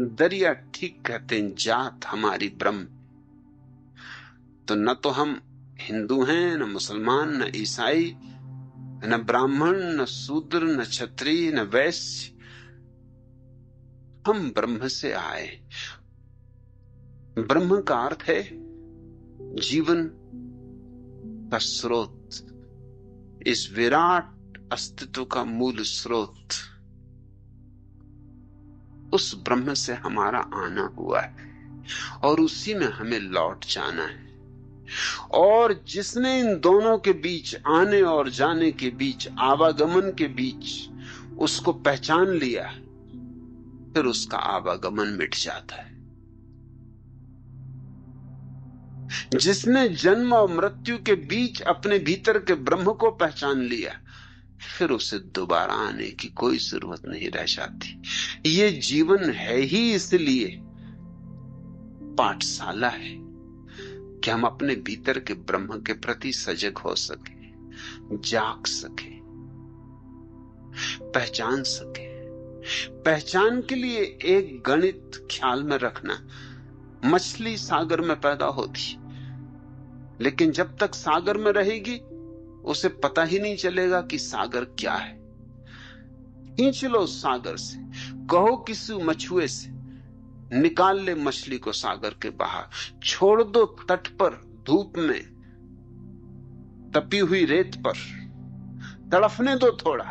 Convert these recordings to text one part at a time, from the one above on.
दरिया ठीक कहते हैं, जात हमारी ब्रह्म। तो न तो हम हिंदू हैं, न मुसलमान, न ईसाई, न ब्राह्मण, न शूद्र, न क्षत्रिय, न वैश्य। हम ब्रह्म से आए। ब्रह्म का अर्थ है जीवन का स्रोत, इस विराट अस्तित्व का मूल स्रोत। उस ब्रह्म से हमारा आना हुआ है और उसी में हमें लौट जाना है। और जिसने इन दोनों के बीच, आने और जाने के बीच, आवागमन के बीच उसको पहचान लिया, फिर उसका आवागमन मिट जाता है। जिसने जन्म और मृत्यु के बीच अपने भीतर के ब्रह्म को पहचान लिया, फिर उसे दोबारा आने की कोई जरूरत नहीं रह जाती। ये जीवन है ही इसलिए पाठशाला है कि हम अपने भीतर के ब्रह्म के प्रति सजग हो सके, जाग सके, पहचान सके। पहचान के लिए एक गणित ख्याल में रखना। मछली सागर में पैदा होती, लेकिन जब तक सागर में रहेगी उसे पता ही नहीं चलेगा कि सागर क्या है। खींच लो सागर से, कहो किसी मछुए से निकाल ले मछली को सागर के बाहर, छोड़ दो तट पर धूप में तपी हुई रेत पर, तड़फने दो थोड़ा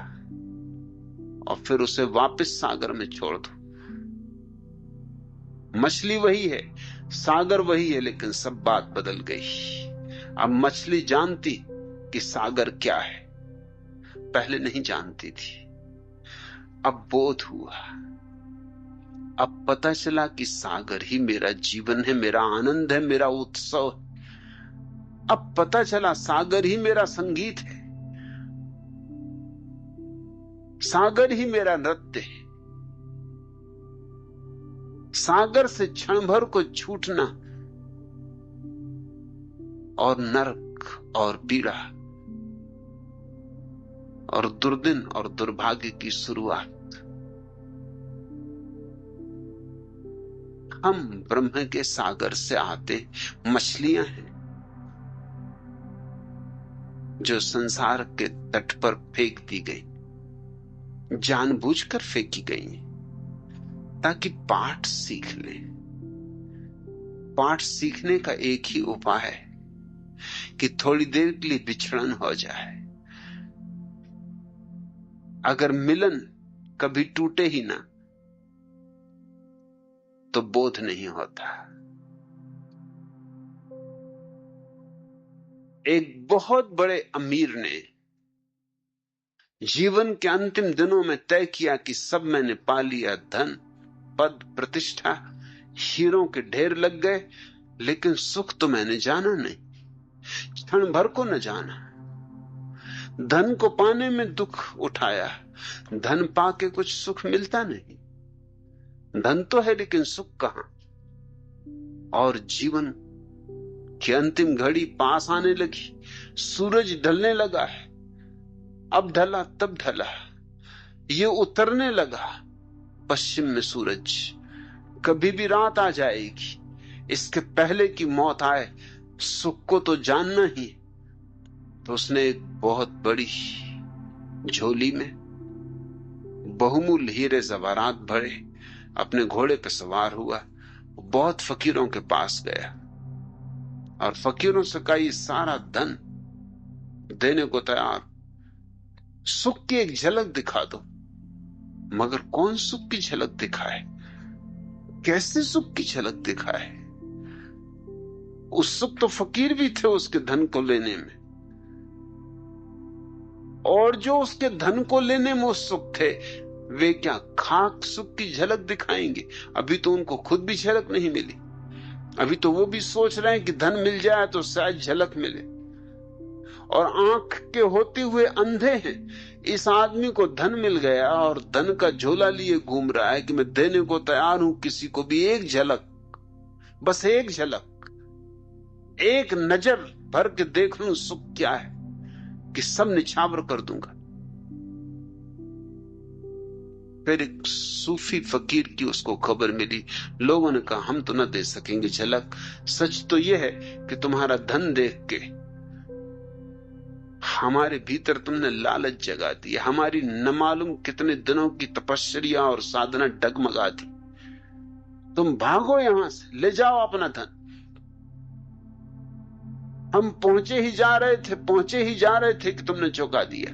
और फिर उसे वापस सागर में छोड़ दो। मछली वही है, सागर वही है, लेकिन सब बात बदल गई। अब मछली जानती कि सागर क्या है, पहले नहीं जानती थी। अब बोध हुआ, अब पता चला कि सागर ही मेरा जीवन है, मेरा आनंद है, मेरा उत्सव। अब पता चला सागर ही मेरा संगीत है, सागर ही मेरा नृत्य है। सागर से क्षण भर को छूटना और नरक और पीड़ा और दुर्दिन और दुर्भाग्य की शुरुआत। हम ब्रह्म के सागर से आते मछलियां हैं जो संसार के तट पर फेंक दी गई, जानबूझकर फेंकी गई ताकि पाठ सीख लें। पाठ सीखने का एक ही उपाय है कि थोड़ी देर के लिए बिछड़न हो जाए। अगर मिलन कभी टूटे ही ना तो बोध नहीं होता। एक बहुत बड़े अमीर ने जीवन के अंतिम दिनों में तय किया कि सब मैंने पा लिया, धन, पद, प्रतिष्ठा, हीरों के ढेर लग गए, लेकिन सुख तो मैंने जाना नहीं, क्षण भर को न जाना। धन को पाने में दुख उठाया, धन पाके कुछ सुख मिलता नहीं। धन तो है लेकिन सुख कहां। और जीवन की अंतिम घड़ी पास आने लगी, सूरज ढलने लगा है, अब ढला तब ढला, ये उतरने लगा पश्चिम में सूरज, कभी भी रात आ जाएगी, इसके पहले की मौत आए, सुख को तो जानना ही। तो उसने एक बहुत बड़ी झोली में बहुमूल्य हीरे जवाहरात भरे, अपने घोड़े पर सवार हुआ, बहुत फकीरों के पास गया और फकीरों से कहा ये सारा धन देने को तैयार, सुख की एक झलक दिखा दो। मगर कौन सुख की झलक दिखाए, कैसे सुख की झलक दिखाए? उत्सुक तो फकीर भी थे उसके धन को लेने में, और जो उसके धन को लेने में उत्सुक थे वे क्या खाक सुख की झलक दिखाएंगे? अभी तो उनको खुद भी झलक नहीं मिली। अभी तो वो भी सोच रहे हैं कि धन मिल जाए तो शायद झलक मिले, और आंख के होते हुए अंधे हैं। इस आदमी को धन मिल गया और धन का झोला लिए घूम रहा है कि मैं देने को तैयार हूं किसी को भी एक झलक, बस एक झलक, एक नजर भर के देख लूं सुख क्या है, कि सब निछावर कर दूंगा। फिर एक सूफी फकीर की उसको खबर मिली। लोगों ने कहा हम तो न दे सकेंगे झलक, सच तो यह है कि तुम्हारा धन देख के हमारे भीतर तुमने लालच जगा दी, हमारी न मालूम कितने दिनों की तपस्या और साधना डगमगा दी। तुम भागो यहां से, ले जाओ अपना धन। हम पहुंचे ही जा रहे थे, पहुंचे ही जा रहे थे कि तुमने चुका दिया।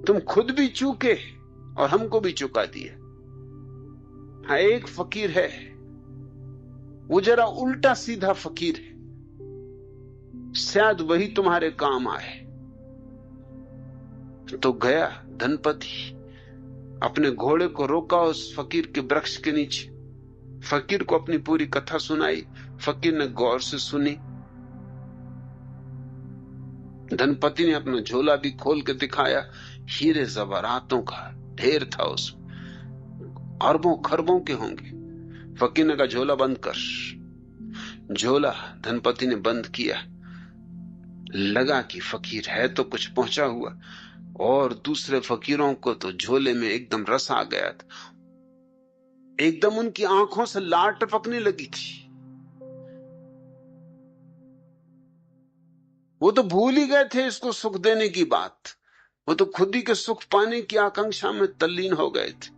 तुम खुद भी चूके और हमको भी चुका दिया। हाँ, एक फकीर है, वो जरा उल्टा सीधा फकीर है, शायद वही तुम्हारे काम आए। तो गया धनपति, अपने घोड़े को रोका उस फकीर के वृक्ष के नीचे, फकीर को अपनी पूरी कथा सुनाई। फकीर ने गौर से सुनी। धनपति ने अपना झोला भी खोल के दिखाया, हीरे जवाहरातों का ढेर था उसमें, अरबों खरबों के होंगे। फकीर ने कहा झोला बंद कर। झोला धनपति ने बंद किया। लगा कि फकीर है तो कुछ पहुंचा हुआ, और दूसरे फकीरों को तो झोले में एकदम रस आ गया था। एकदम उनकी आंखों से लार टपकने लगी थी। वो तो भूल ही गए थे इसको सुख देने की बात, वो तो खुद ही के सुख पाने की आकांक्षा में तल्लीन हो गए थे।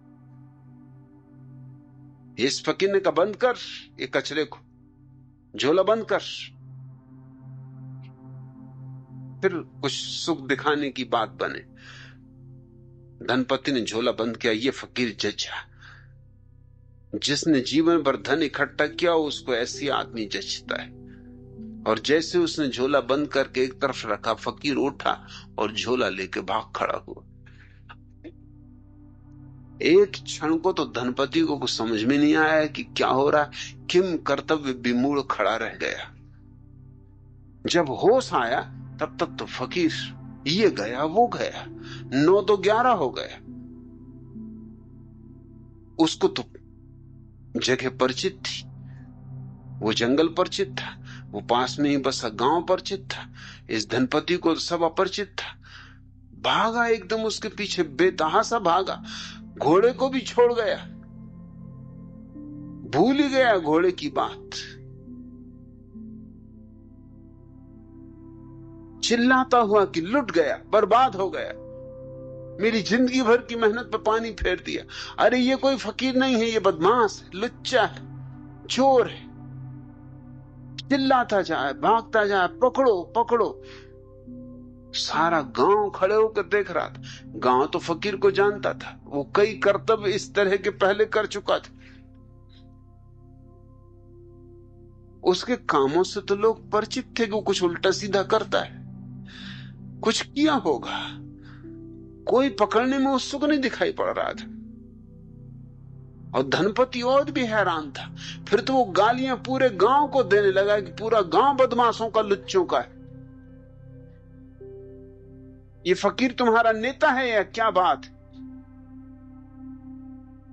इस फकीर ने कहा बंद कर ये कचरे को, झोला बंद कर। फिर कुछ सुख दिखाने की बात बने। धनपति ने झोला बंद किया। ये फकीर जजा, जिसने जीवन भर धन इकट्ठा किया उसको ऐसी आदमी जचता है। और जैसे उसने झोला बंद करके एक तरफ रखा, फकीर उठा और झोला लेके भाग खड़ा हुआ। एक क्षण को तो धनपति को कुछ समझ में नहीं आया कि क्या हो रहा है। किम कर्तव्य विमूढ़ खड़ा रह गया। जब होश आया तब तक तो फकीर ये गया वो गया, 9 तो 11 हो गया। उसको तो जगह परिचित थी, वो जंगल परिचित था, वो पास में ही बसा गांव परिचित था। इस धनपति को सब अपरिचित था। भागा एकदम उसके पीछे, बेतहासा भागा, घोड़े को भी छोड़ गया, भूल ही गया घोड़े की बात। चिल्लाता हुआ कि लुट गया, बर्बाद हो गया, मेरी जिंदगी भर की मेहनत पे पानी फेर दिया। अरे ये कोई फकीर नहीं है, ये बदमाश है, लुच्चा है, चोर है। चिल्लाता जाए, भागता जाए, पकड़ो पकड़ो। सारा गांव खड़े होकर देख रहा था। गांव तो फकीर को जानता था, वो कई कर्तव्य इस तरह के पहले कर चुका था। उसके कामों से तो लोग परिचित थे कि वो कुछ उल्टा सीधा करता है, कुछ किया होगा। कोई पकड़ने में उत्सुक नहीं दिखाई पड़ रहा था। और धनपति और भी हैरान था। फिर तो वो गालियां पूरे गांव को देने लगा कि पूरा गांव बदमाशों का, लुच्चों का है। ये फकीर तुम्हारा नेता है या क्या बात?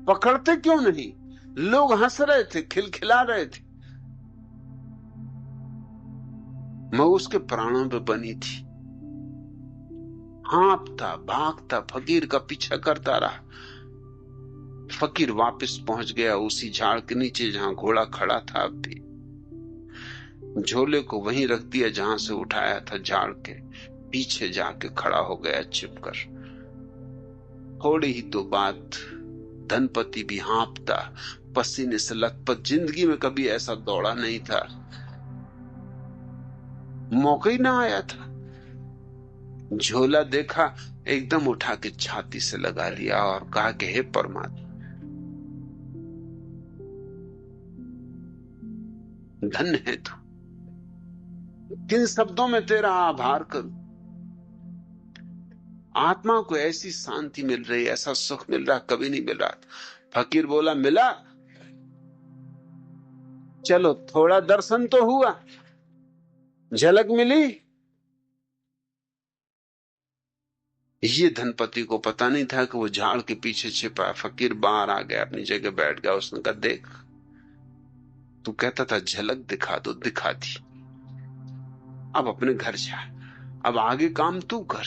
पकड़ते क्यों नहीं? लोग हंस रहे थे, खिलखिला रहे थे। मैं उसके प्राणों पे बनी थी। हाँपता भागता फकीर का पीछा करता रहा। फकीर वापस पहुंच गया उसी झाड़ के नीचे जहां घोड़ा खड़ा था। अब भी झोले को वहीं रख दिया जहां से उठाया था, झाड़ के पीछे जाके खड़ा हो गया छिपकर। थोड़ी ही तो बात, धनपति भी हाँपता, पसीने से लथपथ, जिंदगी में कभी ऐसा दौड़ा नहीं था, मौका ही ना आया था। झोला देखा, एकदम उठा के छाती से लगा लिया और कहा कि हे परमात्मा, धन्य है तू। किन शब्दों में तेरा आभार करूं? आत्मा को ऐसी शांति मिल रही, ऐसा सुख मिल रहा, कभी नहीं मिल रहा था। फकीर बोला मिला, चलो थोड़ा दर्शन तो हुआ, झलक मिली। ये धनपति को पता नहीं था कि वो झाड़ के पीछे छिपा। फकीर बाहर आ गया, अपनी जगह बैठ गया। उसने कहा देख, तू कहता था झलक दिखा दो, दिखा दी। अब अपने घर जा, अब आगे काम तू कर।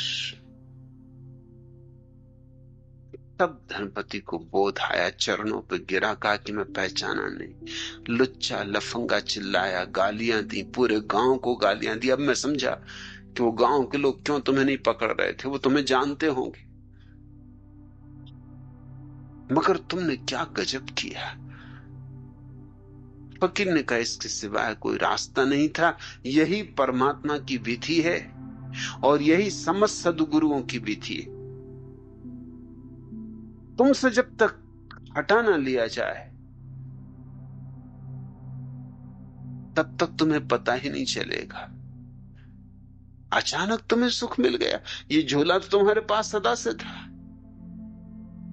तब धनपति को बोध आया, चरणों पे गिरा, कहा कि मैं पहचाना नहीं। लुच्चा लफंगा चिल्लाया, गालियां दी, पूरे गांव को गालियां दी। अब मैं समझा कि वो गांव के लोग क्यों तुम्हें नहीं पकड़ रहे थे, वो तुम्हें जानते होंगे। मगर तुमने क्या गजब किया। फकीर ने कहा, इसके सिवाय कोई रास्ता नहीं था। यही परमात्मा की विधि है और यही समस्त सद्गुरुओं की विधि है। तुमसे जब तक हटा ना लिया जाए तब तक तुम्हें पता ही नहीं चलेगा। अचानक तुम्हें सुख मिल गया। ये झोला तो तुम्हारे पास सदा से था।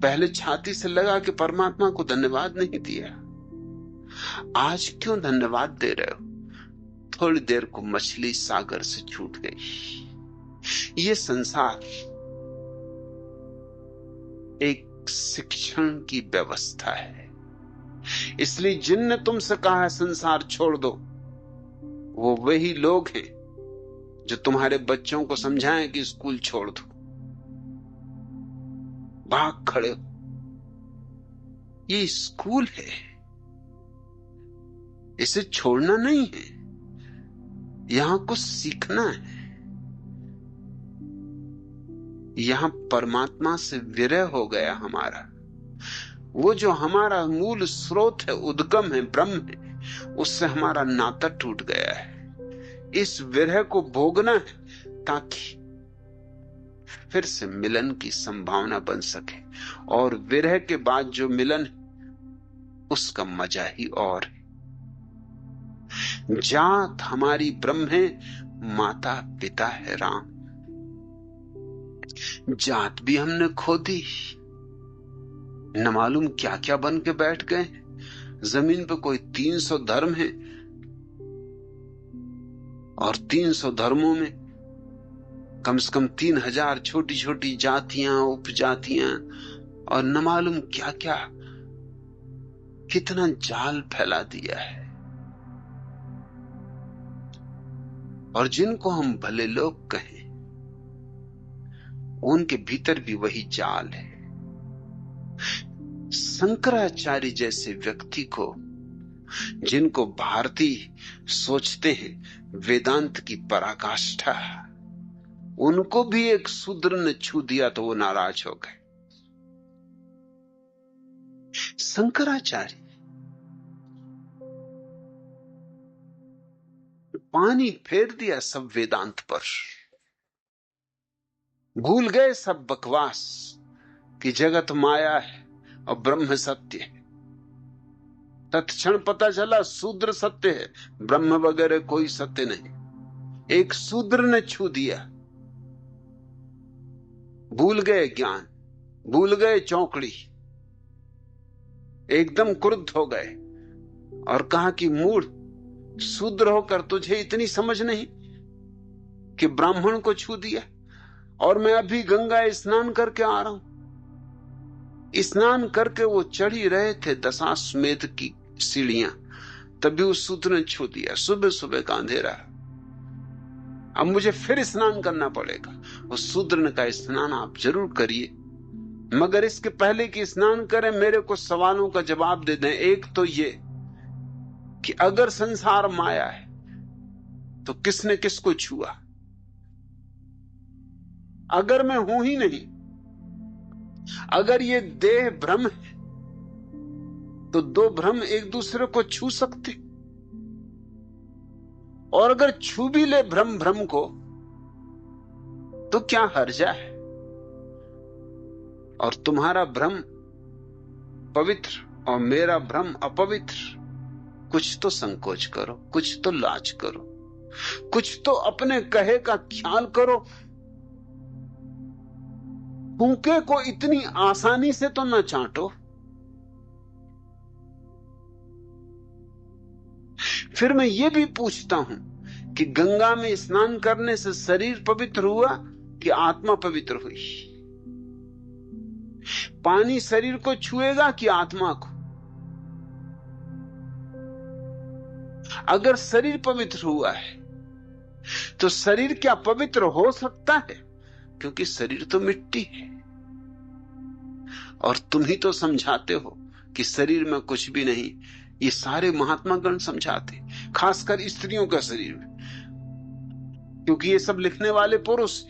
पहले छाती से लगा कि परमात्मा को धन्यवाद नहीं दिया, आज क्यों धन्यवाद दे रहे हो? थोड़ी देर को मछली सागर से छूट गई। ये संसार एक शिक्षण की व्यवस्था है। इसलिए जिनने तुमसे कहा है संसार छोड़ दो, वो वही लोग हैं जो तुम्हारे बच्चों को समझाएं कि स्कूल छोड़ दो। भाग खड़े हो। ये स्कूल है, इसे छोड़ना नहीं है, यहां कुछ सीखना है। यहां परमात्मा से विरह हो गया हमारा। वो जो हमारा मूल स्रोत है, उद्गम है, ब्रह्म है, उससे हमारा नाता टूट गया है। इस विरह को भोगना है ताकि फिर से मिलन की संभावना बन सके। और विरह के बाद जो मिलन है उसका मजा ही और है। जात हमारी ब्रह्म है, माता पिता है राम। जात भी हमने खो दी, न मालूम क्या क्या बन के बैठ गए। जमीन पे कोई 300 धर्म है और 300 धर्मों में कम से कम 3000 छोटी छोटी जातियां, उपजातियां और न मालूम क्या क्या, कितना जाल फैला दिया है। और जिनको हम भले लोग कहें उनके भीतर भी वही जाल है। शंकराचार्य जैसे व्यक्ति को, जिनको भारतीय सोचते हैं वेदांत की पराकाष्ठा, उनको भी एक शूद्र ने छू दिया तो वो नाराज हो गए। शंकराचार्य पानी फेर दिया सब वेदांत पर। भूल गए सब बकवास कि जगत माया है और ब्रह्म सत्य है। तत्क्षण पता चला शूद्र सत्य है, ब्रह्म वगैरह कोई सत्य नहीं। एक शूद्र ने छू दिया। भूल गए ज्ञान, भूल गए चौकड़ी, एकदम क्रुद्ध हो गए और कहा कि मूढ़, शूद्र होकर तुझे इतनी समझ नहीं कि ब्राह्मण को छू दिया। और मैं अभी गंगा स्नान करके आ रहा हूं। स्नान करके वो चढ़ी रहे थे दशाश्वमेध की सीढ़ियां, तभी उस शूद्र ने छू दिया। सुबह सुबह का अंधेरा, अब मुझे फिर स्नान करना पड़ेगा। उस शूद्र ने कहा, स्नान आप जरूर करिए, मगर इसके पहले कि स्नान करें मेरे को सवालों का जवाब दे दें। एक तो ये कि अगर संसार माया है तो किसने किसको छुआ? अगर मैं हूं ही नहीं, अगर ये देह भ्रम है तो दो भ्रम एक दूसरे को छू सकते, और अगर छू भी ले भ्रम भ्रम को तो क्या हर्जा है? और तुम्हारा भ्रम पवित्र और मेरा भ्रम अपवित्र। कुछ तो संकोच करो, कुछ तो लाज करो, कुछ तो अपने कहे का ख्याल करो। फूके को इतनी आसानी से तो न चाटो। फिर मैं ये भी पूछता हूं कि गंगा में स्नान करने से शरीर पवित्र हुआ कि आत्मा पवित्र हुई? पानी शरीर को छुएगा कि आत्मा को? अगर शरीर पवित्र हुआ है तो शरीर क्या पवित्र हो सकता है? क्योंकि शरीर तो मिट्टी है। और तुम ही तो समझाते हो कि शरीर में कुछ भी नहीं। ये सारे महात्मा गण समझाते, खासकर स्त्रियों का शरीर में, क्योंकि ये सब लिखने वाले पुरुष।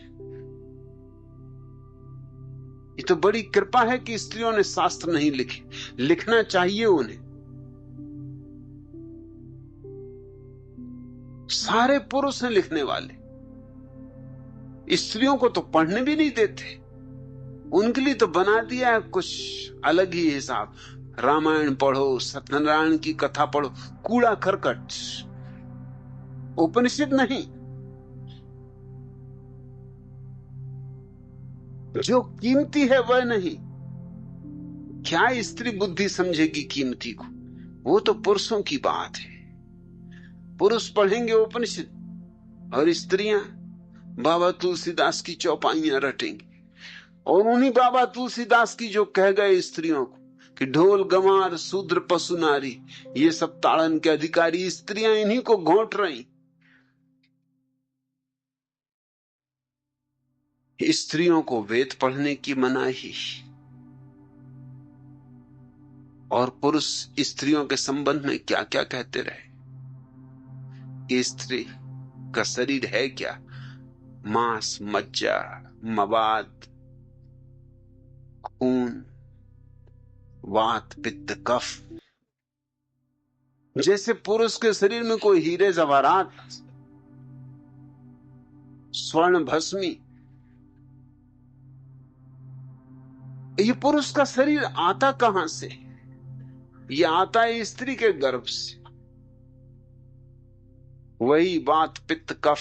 ये तो बड़ी कृपा है कि स्त्रियों ने शास्त्र नहीं लिखे, लिखना चाहिए उन्हें। सारे पुरुष हैं लिखने वाले, स्त्रियों को तो पढ़ने भी नहीं देते। उनके लिए तो बना दिया है कुछ अलग ही हिसाब। रामायण पढ़ो, सत्यनारायण की कथा पढ़ो, कूड़ा करकट, उपनिषद नहीं। जो कीमती है वह नहीं। क्या स्त्री बुद्धि समझेगी कीमती को? वो तो पुरुषों की बात है। पुरुष पढ़ेंगे उपनिषद और स्त्रियां बाबा तुलसीदास की चौपाइयां रटेंगी। और उन्हीं बाबा तुलसीदास की जो कह गए स्त्रियों को कि ढोल गंवार शूद्र पशु नारी ये सब ताड़न के अधिकारी, स्त्रियां इन्हीं को घोंट रही। स्त्रियों को वेद पढ़ने की मनाही, और पुरुष स्त्रियों के संबंध में क्या क्या कहते रहे कि स्त्री का शरीर है क्या? मांस, मज्जा, मवाद, खून, वात, पित्त, कफ। जैसे पुरुष के शरीर में कोई हीरे जवाहरात, स्वर्ण भस्मी। ये पुरुष का शरीर आता कहां से? ये आता है स्त्री के गर्भ से। वही बात, पित्त, कफ।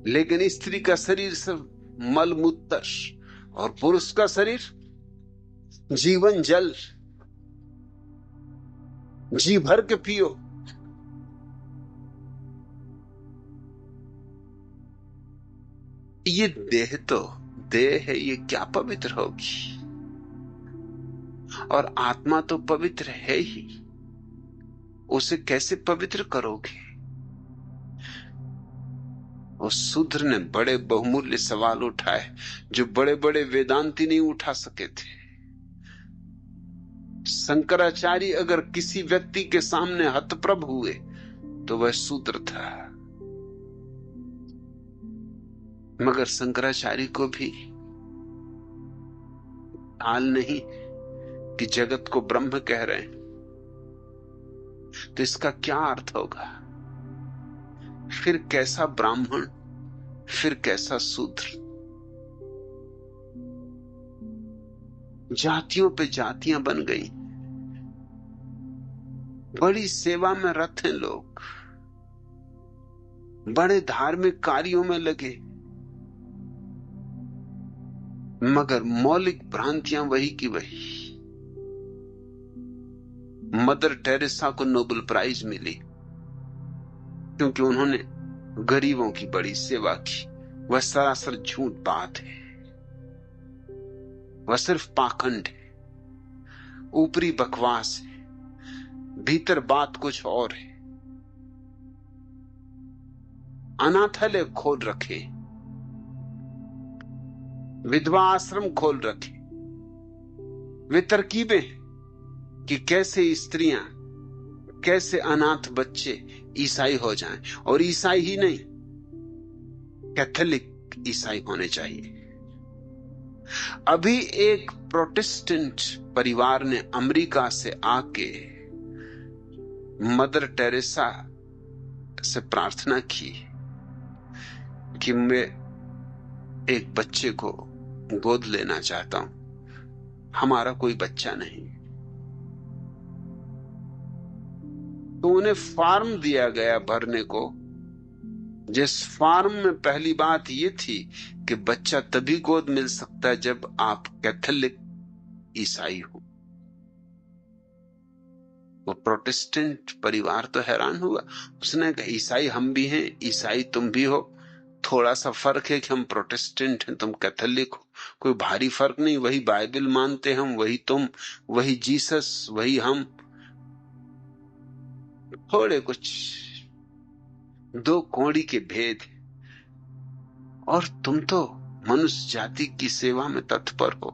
लेकिन स्त्री का शरीर सिर्फ मल मूत्र, और पुरुष का शरीर जीवन जल। जी भर के पियो। ये देह तो देह है, ये क्या पवित्र होगी? और आत्मा तो पवित्र है ही, उसे कैसे पवित्र करोगे? उस शूद्र ने बड़े बहुमूल्य सवाल उठाए जो बड़े बड़े वेदांती नहीं उठा सके थे। शंकराचार्य अगर किसी व्यक्ति के सामने हतप्रभ हुए तो वह शूद्र था। मगर शंकराचार्य को भी हाल नहीं कि जगत को ब्रह्म कह रहे हैं, तो इसका क्या अर्थ होगा? फिर कैसा ब्राह्मण, फिर कैसा शूद्र? जातियों पे जातियां बन गई। बड़ी सेवा में रत हैं लोग, बड़े धार्मिक कार्यों में लगे, मगर मौलिक भ्रांतियां वही की वही। मदर टेरेसा को नोबेल प्राइज मिली क्योंकि उन्होंने गरीबों की बड़ी सेवा की। वह सरासर झूठ बात है, वह सिर्फ पाखंड है, ऊपरी बकवास है, भीतर बात कुछ और है। अनाथालय खोल रखे, विधवा आश्रम खोल रखे, वे तरकीबें कि कैसे स्त्रियां, कैसे अनाथ बच्चे ईसाई हो जाएं, और ईसाई ही नहीं, कैथोलिक ईसाई होने चाहिए। अभी एक प्रोटेस्टेंट परिवार ने अमेरिका से आके मदर टेरेसा से प्रार्थना की कि मैं एक बच्चे को गोद लेना चाहता हूं, हमारा कोई बच्चा नहीं। तो उन्हें फॉर्म दिया गया भरने को, जिस फॉर्म में पहली बात यह थी कि बच्चा तभी गोद मिल सकता है जब आप कैथोलिक ईसाई हो। वो प्रोटेस्टेंट परिवार तो हैरान हुआ। उसने कहा ईसाई हम भी हैं, ईसाई तुम भी हो, थोड़ा सा फर्क है कि हम प्रोटेस्टेंट हैं, तुम कैथोलिक हो। कोई भारी फर्क नहीं, वही बाइबल मानते हम, वही तुम, वही जीसस, वही हम। थोड़े कुछ दो कौड़ी के भेद। और तुम तो मनुष्य जाति की सेवा में तत्पर हो,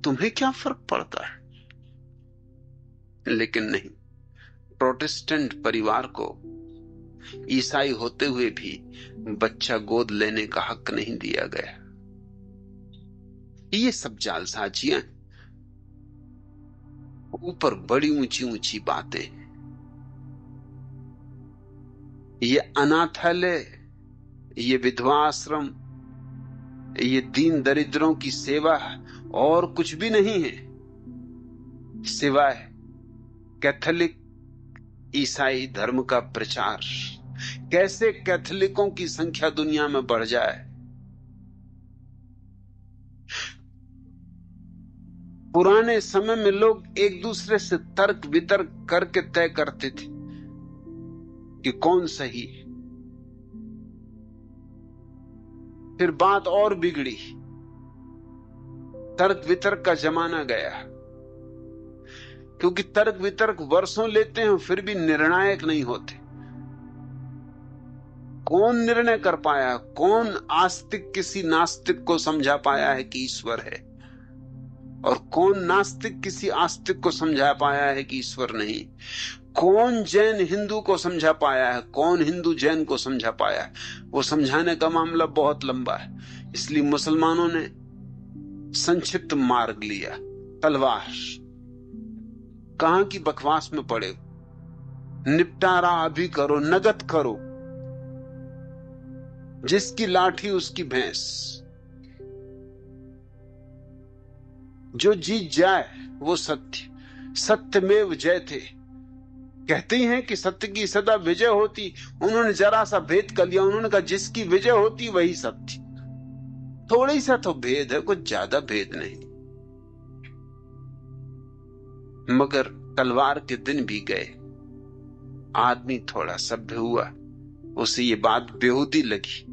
तुम्हें क्या फर्क पड़ता है? लेकिन नहीं, प्रोटेस्टेंट परिवार को ईसाई होते हुए भी बच्चा गोद लेने का हक नहीं दिया गया। ये सब जालसाजियां, ऊपर बड़ी ऊंची ऊंची बातें, ये अनाथालय, ये विधवा आश्रम, ये दीन दरिद्रों की सेवा और कुछ भी नहीं है सिवाय कैथोलिक ईसाई धर्म का प्रचार। कैसे कैथोलिकों की संख्या दुनिया में बढ़ जाए। पुराने समय में लोग एक दूसरे से तर्क वितर्क करके तय करते थे कि कौन सही। फिर बात और बिगड़ी, तर्क वितर्क का जमाना गया, क्योंकि तर्क वितर्क वर्षों लेते हैं फिर भी निर्णायक नहीं होते। कौन निर्णय कर पाया, कौन आस्तिक किसी नास्तिक को समझा पाया है कि ईश्वर है, और कौन नास्तिक किसी आस्तिक को समझा पाया है कि ईश्वर नहीं। कौन जैन हिंदू को समझा पाया है, कौन हिंदू जैन को समझा पाया है। वो समझाने का मामला बहुत लंबा है। इसलिए मुसलमानों ने संक्षिप्त मार्ग लिया, तलवार। कहां की बकवास में पड़े, निपटारा अभी करो, नगद करो, जिसकी लाठी उसकी भैंस, जो जीत जाए वो सत्य, सत्यमेव जयते। कहते ही हैं कि सत्य की सदा विजय होती। उन्होंने जरा सा भेद कर लिया, उन्होंने कहा जिसकी विजय होती वही सत्य। थोड़ी सा तो भेद है, कुछ ज्यादा भेद नहीं। मगर तलवार के दिन भी गए, आदमी थोड़ा सभ्य हुआ, उसे ये बात बेहूदी लगी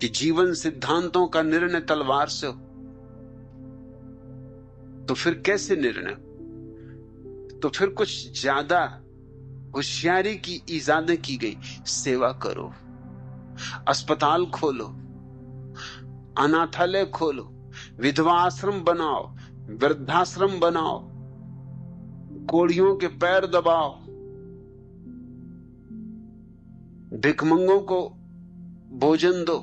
कि जीवन सिद्धांतों का निर्णय तलवार से हो, तो फिर कैसे निर्णय? तो फिर कुछ ज्यादा होशियारी की इजादें की गई। सेवा करो, अस्पताल खोलो, अनाथालय खोलो, विधवा आश्रम बनाओ, वृद्धाश्रम बनाओ, कोढ़ियों के पैर दबाओ, भिखमंगों को भोजन दो।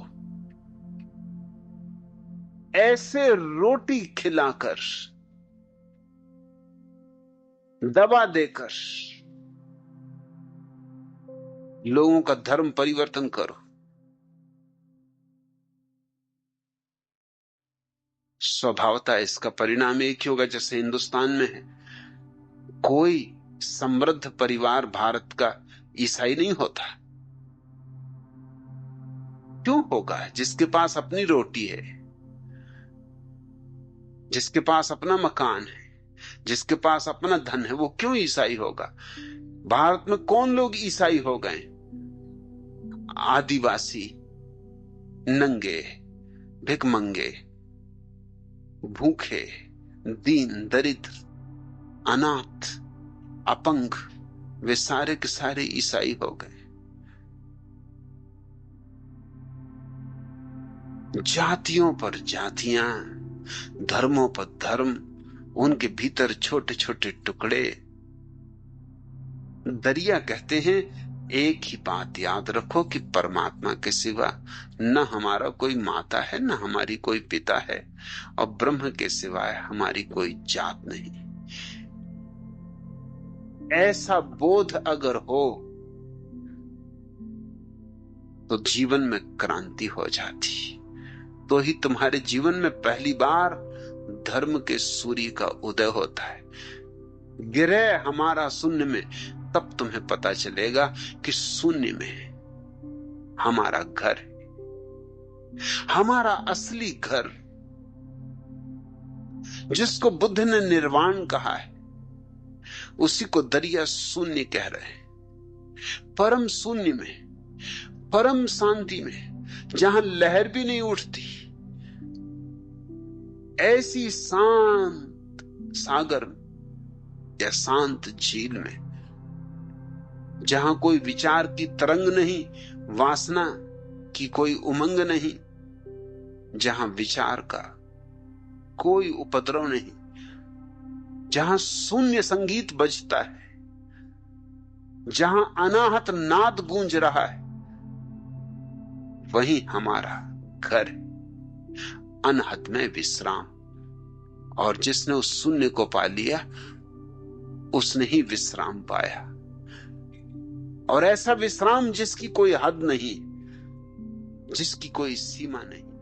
ऐसे रोटी खिलाकर, दवा देकर लोगों का धर्म परिवर्तन करो। स्वभावतः इसका परिणाम एक ही होगा जैसे हिंदुस्तान में है। कोई समृद्ध परिवार भारत का ईसाई नहीं होता। क्यों होगा? जिसके पास अपनी रोटी है, जिसके पास अपना मकान है, जिसके पास अपना धन है, वो क्यों ईसाई होगा? भारत में कौन लोग ईसाई हो गए? आदिवासी, नंगे, भिखमंगे, भूखे, दीन दरिद्र, अनाथ, अपंग, वे सारे के सारे ईसाई हो गए। जातियों पर जातियां, धर्मों पर धर्म, उनके भीतर छोटे छोटे टुकड़े। दरिया कहते हैं एक ही बात याद रखो कि परमात्मा के सिवा न हमारा कोई माता है, न हमारी कोई पिता है, और ब्रह्म के सिवाय हमारी कोई जात नहीं। ऐसा बोध अगर हो तो जीवन में क्रांति हो जाती। तो ही तुम्हारे जीवन में पहली बार धर्म के सूर्य का उदय होता है। गिरे हमारा शून्य में, तब तुम्हें पता चलेगा कि शून्य में हमारा घर है, हमारा असली घर, जिसको बुद्ध ने निर्वाण कहा है, उसी को दरिया शून्य कह रहे हैं। परम शून्य में, परम शांति में, जहां लहर भी नहीं उठती, ऐसी शांत सागर या शांत झील में, जहां कोई विचार की तरंग नहीं, वासना की कोई उमंग नहीं, जहां विचार का कोई उपद्रव नहीं, जहां शून्य संगीत बजता है, जहां अनाहत नाद गूंज रहा है, वही हमारा घर है, अनहद में विश्राम। और जिसने उस शून्य को पा लिया उसने ही विश्राम पाया। और ऐसा विश्राम जिसकी कोई हद नहीं, जिसकी कोई सीमा नहीं।